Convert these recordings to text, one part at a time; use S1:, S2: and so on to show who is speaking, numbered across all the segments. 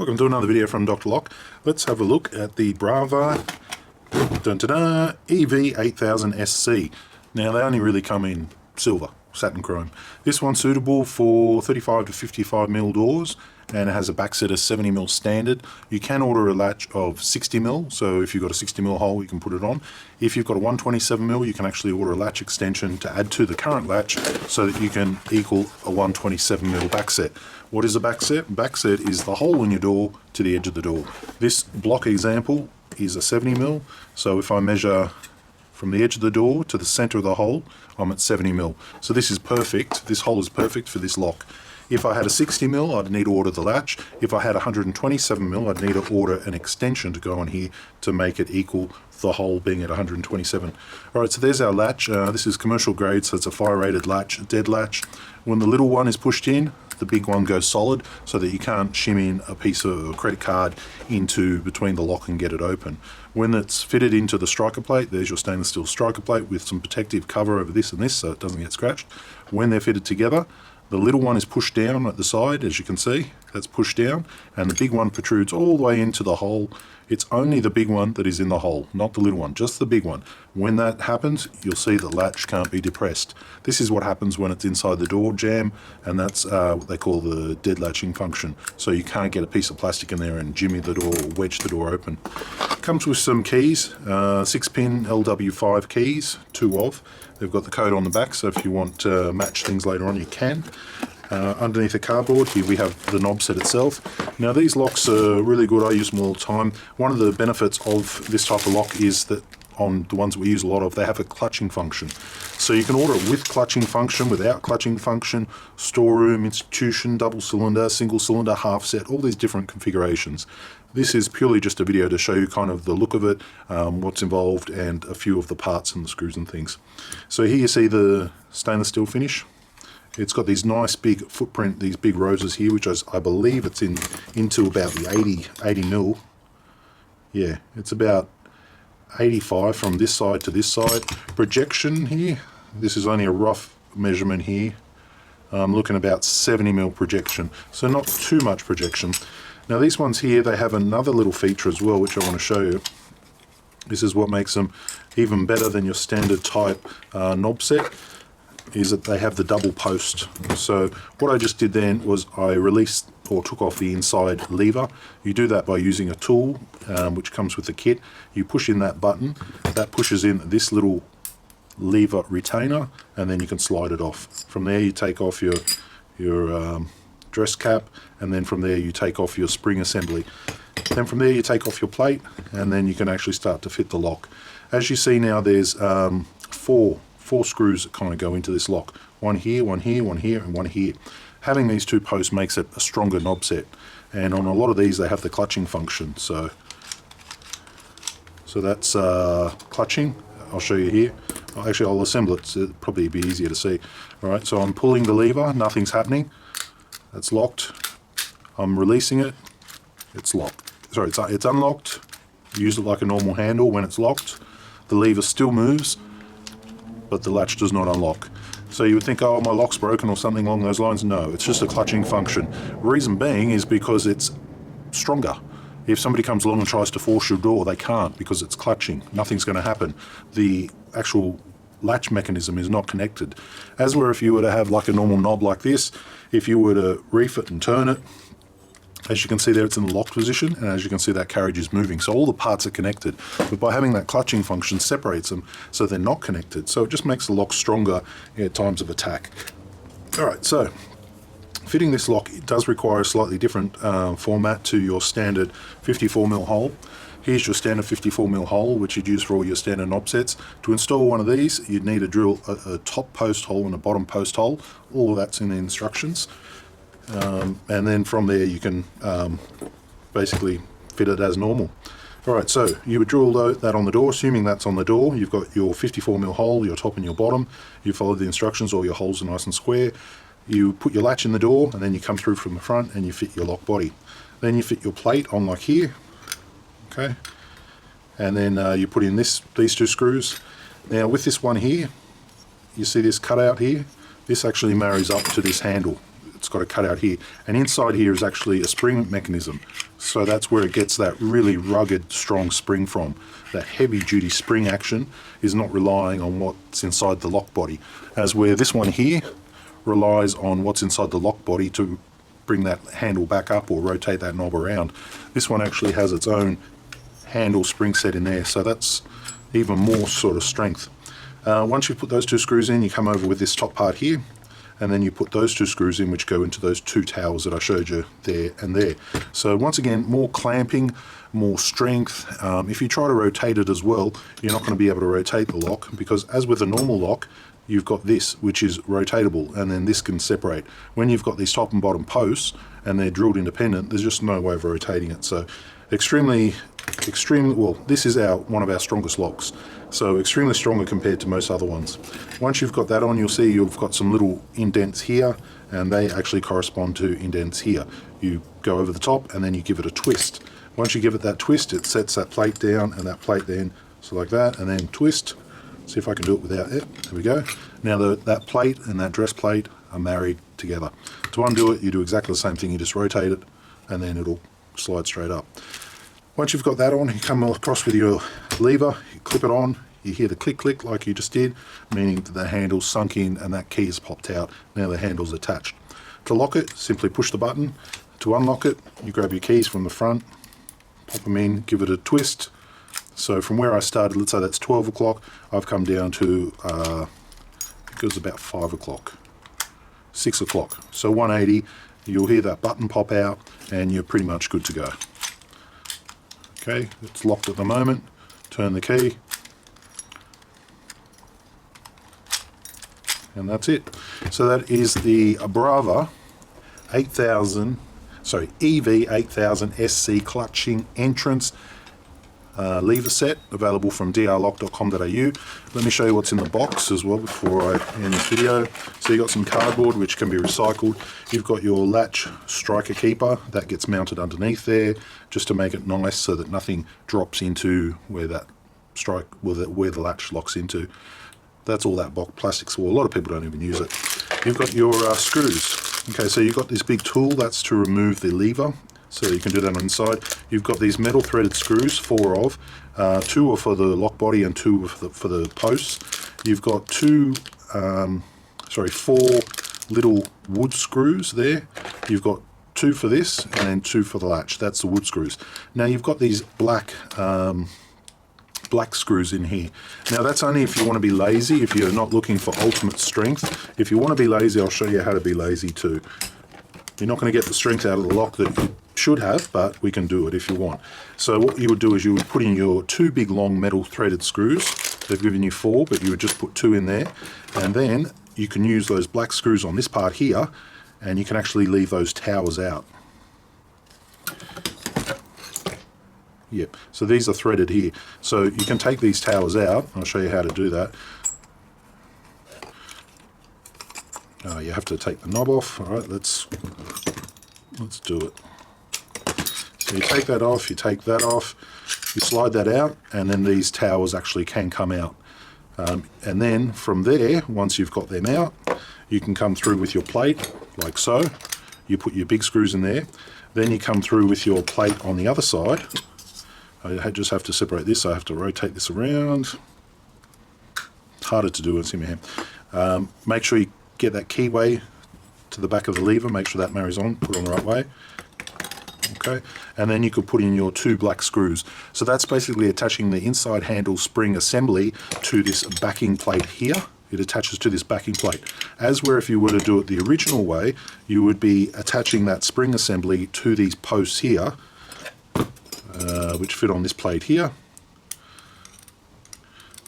S1: Welcome to another video from Dr. Lock. Let's have a look at the Brava EV8000 SC. Now they only really come in silver, satin chrome. This one's suitable for 35 to 55mm doors and it has a back set of 70mm standard. You can order a latch of 60mm, so if you've got a 60mm hole you can put it on. If you've got a 127mm you can actually order a latch extension to add to the current latch so that you can equal a 127mm back set. What is a back set? Back set is the hole in your door to the edge of the door. This block example is a 70mm, so if I measure from the edge of the door to the center of the hole, I'm at 70mm. So this is perfect. This hole is perfect for this lock. If I had a 60mm, I'd need to order the latch. If I had 127mm, I'd need to order an extension to go on here to make it equal the hole being at 127. Alright, so there's our latch. This is commercial grade, so it's a fire rated latch, a dead latch. When the little one is pushed in, the big one goes solid so that you can't shim in a piece of a credit card into between the lock and get it open. When it's fitted into the striker plate, there's your stainless steel striker plate with some protective cover over this and this so it doesn't get scratched. When they're fitted together, the little one is pushed down at the side, as you can see, that's pushed down, and the big one protrudes all the way into the hole. It's only the big one that is in the hole, not the little one, just the big one. When that happens, you'll see the latch can't be depressed. This is what happens when it's inside the door jamb, and that's what they call the dead latching function. So you can't get a piece of plastic in there and jimmy the door or wedge the door open. Comes with some keys, 6-pin LW5 keys, 2 of. They've got the code on the back, so if you want to match things later on, you can. Underneath the cardboard, here we have the knob set itself. Now these locks are really good, I use them all the time. One of the benefits of this type of lock is that on the ones we use a lot of, they have a clutching function. So you can order it with clutching function, without clutching function, storeroom, institution, double cylinder, single cylinder, half set, all these different configurations. This is purely just a video to show you kind of the look of it, what's involved, and a few of the parts and the screws and things. So here you see the stainless steel finish. It's got these nice big footprint, these big roses here, which I believe it's into about the 80 mil. Yeah, it's about 85 from this side to this side. Projection here, this is only a rough measurement here. I'm looking about 70 mil projection, so not too much projection. Now these ones here, they have another little feature as well, which I want to show you. This is what makes them even better than your standard type knob set, is that they have the double post. So what I just did then was I released or took off the inside lever. You do that by using a tool which comes with the kit. You push in that button, that pushes in this little lever retainer, and then you can slide it off. From there you take off your dress cap, and then from there you take off your spring assembly. Then from there you take off your plate, and then you can actually start to fit the lock. As you see now, there's four screws that kind of go into this lock. One here, one here, one here, and one here. Having these two posts makes it a stronger knob set, and on a lot of these they have the clutching function. So that's clutching. I'll show you here. Actually, I'll assemble it, so it'll probably be easier to see. Alright, so I'm pulling the lever, nothing's happening. That's locked. I'm releasing it, it's locked. Sorry, it's unlocked. Use it like a normal handle when it's locked. The lever still moves, but the latch does not unlock. So you would think, oh, my lock's broken or something along those lines. No, it's just a clutching function. Reason being is because it's stronger. If somebody comes along and tries to force your door, they can't because it's clutching. Nothing's going to happen. The actual latch mechanism is not connected. As where if you were to have like a normal knob like this, if you were to reef it and turn it, as you can see there, it's in the locked position, and as you can see, that carriage is moving. So all the parts are connected, but by having that clutching function separates them so they're not connected. So it just makes the lock stronger at times of attack. All right, so fitting this lock, it does require a slightly different format to your standard 54mm hole. Here's your standard 54mm hole, which you'd use for all your standard knob sets. To install one of these, you'd need to drill a top post hole and a bottom post hole. All of that's in the instructions. And then from there you can basically fit it as normal. Alright, so you would drill that on the door, assuming that's on the door. You've got your 54mm hole, your top and your bottom. You follow the instructions, all your holes are nice and square. You put your latch in the door, and then you come through from the front and you fit your lock body. Then you fit your plate on like here. Okay, and then you put in these two screws. Now with this one here, you see this cutout here? This actually marries up to this handle. It's got a cutout here, and inside here is actually a spring mechanism. So that's where it gets that really rugged, strong spring from. That heavy-duty spring action is not relying on what's inside the lock body, as where this one here relies on what's inside the lock body to bring that handle back up or rotate that knob around. This one actually has its own handle spring set in there, so that's even more sort of strength. Once you put those two screws in, you come over with this top part here, and then you put those two screws in, which go into those two towers that I showed you there and there. So once again, more clamping, more strength. If you try to rotate it as well, you're not going to be able to rotate the lock, because as with a normal lock, you've got this, which is rotatable, and then this can separate. When you've got these top and bottom posts, and they're drilled independent, there's just no way of rotating it. So extremely, well, this is one of our strongest locks. So extremely stronger compared to most other ones. Once you've got that on, you'll see you've got some little indents here, and they actually correspond to indents here. You go over the top, and then you give it a twist. Once you give it that twist, it sets that plate down, and that plate then, so like that, and then twist. See if I can do it without it. There we go. Now that plate and that dress plate are married together. To undo it, you do exactly the same thing. You just rotate it, and then it'll slide straight up. Once you've got that on, you come across with your lever, you clip it on, you hear the click click like you just did, meaning that the handle's sunk in and that key has popped out. Now the handle's attached. To lock it, simply push the button. To unlock it, you grab your keys from the front, pop them in, give it a twist. So from where I started, let's say that's 12 o'clock, I've come down to, I think it was about 5 o'clock, 6 o'clock. So 180, you'll hear that button pop out and you're pretty much good to go. Okay, it's locked at the moment. Turn the key. And that's it. So that is the Abrava EV8000 SC clutching entrance lever set, available from drlock.com.au. Let me show you what's in the box as well before I end this video. So you've got some cardboard which can be recycled. You've got your latch striker keeper that gets mounted underneath there, just to make it nice so that nothing drops into where that where the latch locks into. That's all that box plastic's for. A lot of people don't even use it. You've got your screws. Okay, so you've got this big tool that's to remove the lever. So you can do that on the inside. You've got these metal threaded screws, 4 of. 2 are for the lock body and 2 for the posts. You've got 4 little wood screws there. You've got 2 for this and then 2 for the latch. That's the wood screws. Now you've got these black screws in here. Now that's only if you want to be lazy, if you're not looking for ultimate strength. If you want to be lazy, I'll show you how to be lazy too. You're not going to get the strength out of the lock that you should have, but we can do it if you want. So what you would do is you would put in your 2 big long metal threaded screws. They've given you 4, but you would just put 2 in there. And then you can use those black screws on this part here, and you can actually leave those towers out. Yep, so these are threaded here. So you can take these towers out. I'll show you how to do that. You have to take the knob off. All right, let's do it. So you take that off, you take that off, you slide that out, and then these towers actually can come out. And then from there, once you've got them out, you can come through with your plate, like so. You put your big screws in there. Then you come through with your plate on the other side. I just have to separate this, so I have to rotate this around. It's harder to do when it's in my hand. Make sure you get that keyway to the back of the lever, make sure that marries on, put it on the right way. Okay, and then you could put in your 2 black screws. So that's basically attaching the inside handle spring assembly to this backing plate here. It attaches to this backing plate. As where if you were to do it the original way, you would be attaching that spring assembly to these posts here, which fit on this plate here,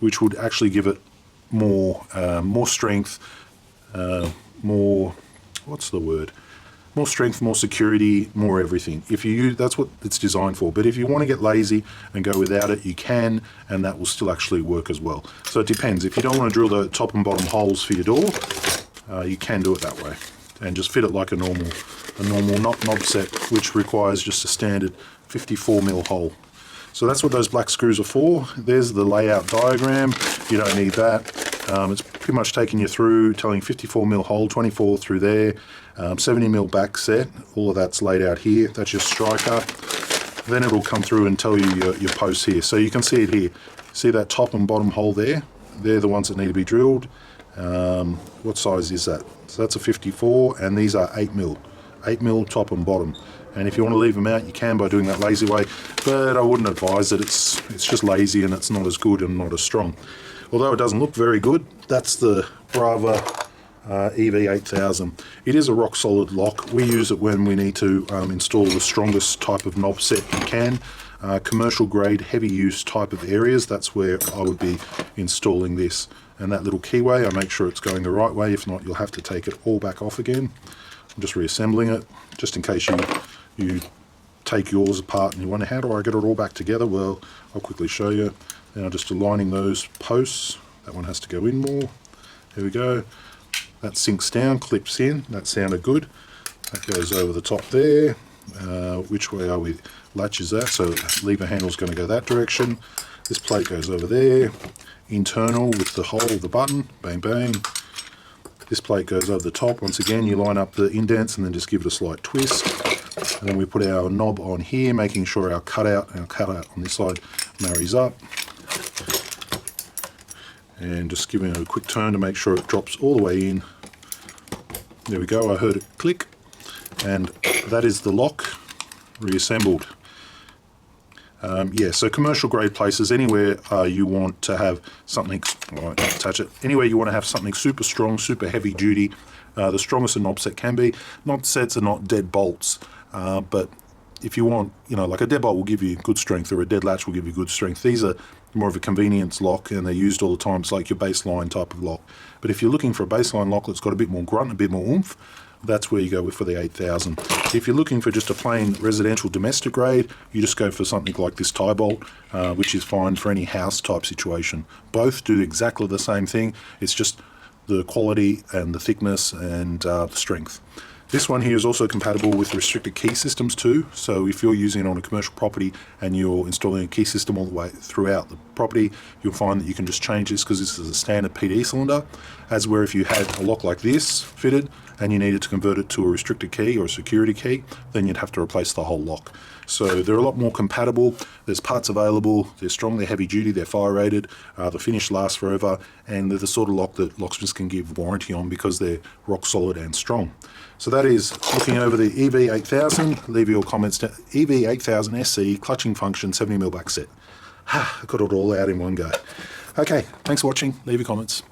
S1: which would actually give it more strength, more strength, more security, more everything. If you use, that's what it's designed for. But if you want to get lazy and go without it, you can, and that will still actually work as well. So it depends. If you don't want to drill the top and bottom holes for your door, you can do it that way, and just fit it like a normal knob set, which requires just a standard 54mm hole. So that's what those black screws are for. There's the layout diagram. You don't need that. It's pretty much taking you through, telling 54mm hole, 24 through there, 70mm back set. All of that's laid out here. That's your striker. Then it'll come through and tell you your posts here. So you can see it here. See that top and bottom hole there? They're the ones that need to be drilled. What size is that? So that's a 54, and these are 8mm. 8mm top and bottom. And if you want to leave them out, you can by doing that lazy way, but I wouldn't advise it. It's just lazy and it's not as good and not as strong. Although it doesn't look very good, that's the Brava EV8000. It is a rock solid lock. We use it when we need to install the strongest type of knob set you can. Commercial grade, heavy use type of areas, that's where I would be installing this. And that little keyway, I make sure it's going the right way. If not, you'll have to take it all back off again. I'm just reassembling it, just in case you take yours apart and you wonder, how do I get it all back together? Well, I'll quickly show you. Now just aligning those posts. That one has to go in more. There we go. That sinks down, clips in. That sounded good. That goes over the top there. Which way are we? Latches that, so lever handle's going to go that direction. This plate goes over there. Internal with the hole of the button. Bang, bang. This plate goes over the top. Once again, you line up the indents and then just give it a slight twist. And then we put our knob on here, making sure our cutout on this side marries up. And just giving it a quick turn to make sure it drops all the way in. There we go, I heard it click. And that is the lock reassembled. Yeah, so commercial grade places, anywhere you want to have something, I won't touch it, anywhere you want to have something super strong, super heavy duty, the strongest a knob set can be. Knob sets are not dead bolts, but if you want, like a dead bolt will give you good strength, or a dead latch will give you good strength. These are more of a convenience lock, and they're used all the time. It's like your baseline type of lock. But if you're looking for a baseline lock that's got a bit more grunt, a bit more oomph, that's where you go with for the 8000. If you're looking for just a plain residential domestic grade, you just go for something like this tie bolt, which is fine for any house type situation. Both do exactly the same thing. It's just the quality and the thickness and the strength. This one here is also compatible with restricted key systems too. So if you're using it on a commercial property and you're installing a key system all the way throughout the property, you'll find that you can just change this, because this is a standard PD cylinder. As where if you had a lock like this fitted and you needed to convert it to a restricted key or a security key, then you'd have to replace the whole lock. So they're a lot more compatible. There's parts available. They're strong, they're heavy duty, they're fire rated. The finish lasts forever, and they're the sort of lock that locksmiths can give warranty on because they're rock solid and strong. So that is looking over the EV8000. Leave your comments down. EV8000 SC, clutching function, 70mm back set. I got it all out in one go. Okay, thanks for watching. Leave your comments.